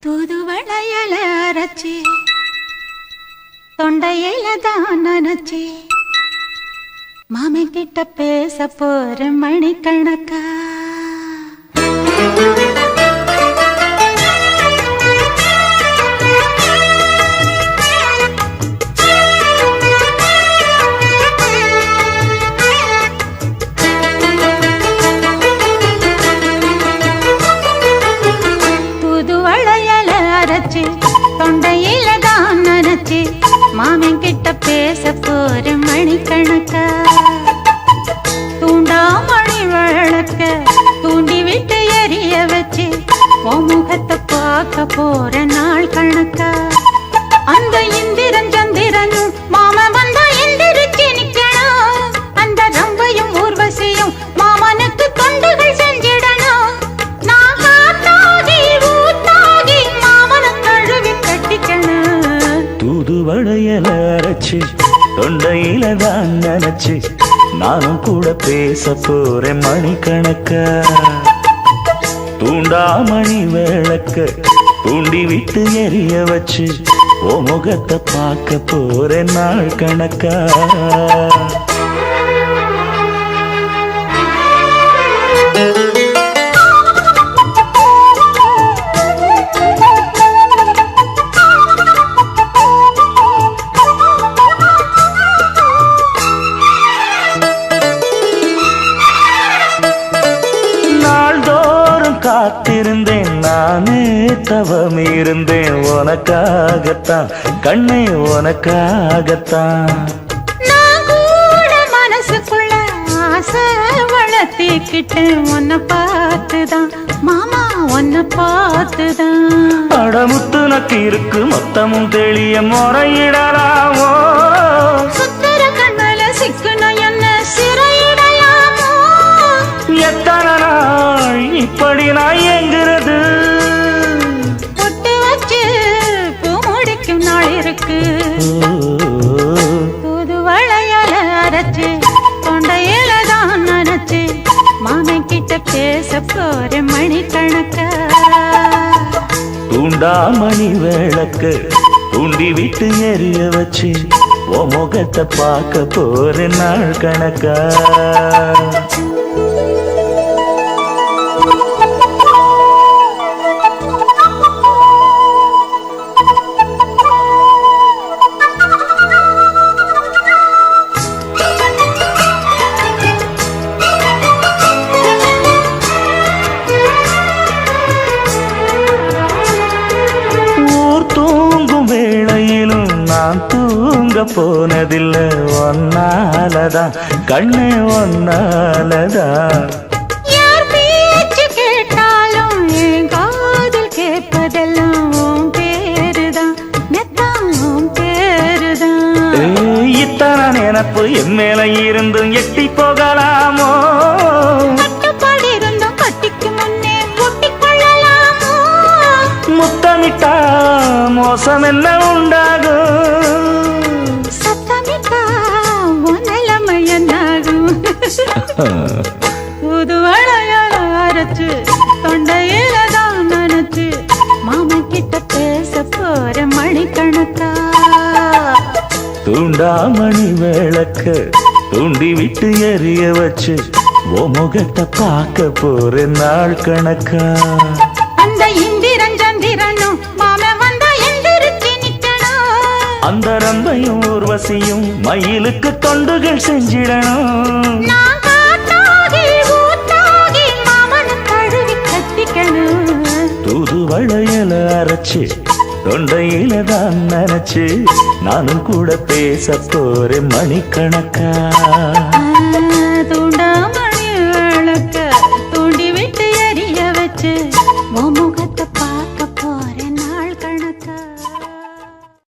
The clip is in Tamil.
தூதுவளையல அரைச்சி தொண்டையில தான் நனைச்சி மாமன் கிட்ட பேச போற மணிக்கணக்கா. தொண்டையில தான் நனைச்சி மாமன் கிட்ட பேச போற மணிக்கணக்கா. தூண்டாமணி விளக்க தூண்டி விட்டு எரிய வச்சு உன் முகத்தை பார்க்க போற நாள் கணக்கா. அந்த இந்திரன் சந்திரனும் மாமன் வந்தா எந்திரிச்சு நிக்கணும். அந்த ரம்பையும் ஊர்வசியும் மாமனுக்கு தொண்டுகள் செஞ்சிடணும். நான் காத்தாகி ஊத்தாகி மாமனை கழுவி கட்டிக்கணும். தூதுவளையல அரைச்சு தொண்டையில தான் நினைச்சு நானும் கூட பேச போறேன் மணிக்கணக்கா. தூண்டாமணி விளக்க தூண்டி விட்டு எரிய வச்சு ஓ முகத்தை பார்க்க போறேன் நாள் கணக்கா. காத்திருந்தேன் நானே தவம் இருந்தேன் உனக்காகத்தான் கண்ணே உனக்காகத்தான். நான் கூட மனசுக்குள்ள ஆசை வளர்த்திக்கிட்டேன் உன்னை பார்த்துதான் மாமா உன்னை பார்த்துதான். அடமுத்து நக்கு இருக்கு மொத்தமும் தெளிய முறையிடலாமோ. சுத்தர கண்ணல சிக்கன என்ன சிறையிடலாமோ. எத்தனை நாள் இப்படி நான் எங்கிறது. பொட்டு வச்சு பூ முடிக்கும் நாள் இருக்கு. தூதுவளையல அரைச்சு தொண்டையில தான் நனைச்சு மாமன் கிட்ட பேச போற மணிக்கணக்கா. தூண்டாமணி விளக்க தூண்டி விட்டு எரிய வச்சு ஓ முகத்தை பார்க்க போற நாள் கணக்கா. தூங்கும் வேளையிலும் நான் தூங்க போனதில்ல ஒன்னாலதான் கண்ணே ஒன்னாலதான். யார் பேச்சு கேட்டாலும் என் காதில் கேட்பதெல்லாம் உன் பேருதான் மெத்தான் உன் பேருதான். இத்தனை நினப்பு என் மேல இருந்தும் எட்டி போகலாமோ. கட்டுப்பாடு இருந்தும் கட்டிக்கு முன்னே ஒட்டிக் கொள்ளலாமோ. முத்தமிட்டா மோசம் என்ன உண்டாகும். சத்தமிட்டா உன் நிலைமை என்னாகும். புதுவளையல அரைச்சு தொண்டையில தான் நனைச்சு மாமன் கிட்ட பேச போற மணிக்கணக்கா. தூண்டாமணி விளக்க தூண்டி விட்டு எரிய வச்சு ஓ முகத்தை பார்க்க போற நாள் கணக்கா. அந்த இந்திரன் சந்திரனும் மாமன் வந்தா எந்திரிச்சு நிக்கணும். அந்த ரம்பையும் ஊர்வசியும் மயிலுக்கு தொண்டுகள் செஞ்சிடணும். நான் காத்தாகி ஊத்தாகி மாமனை கழுவி கட்டிக்கணும். தூதுவளையல அரைச்சு தொண்டையில தான் நினைச்சு நானும் கூட பேச போறேன் மணிக்கணக்கா.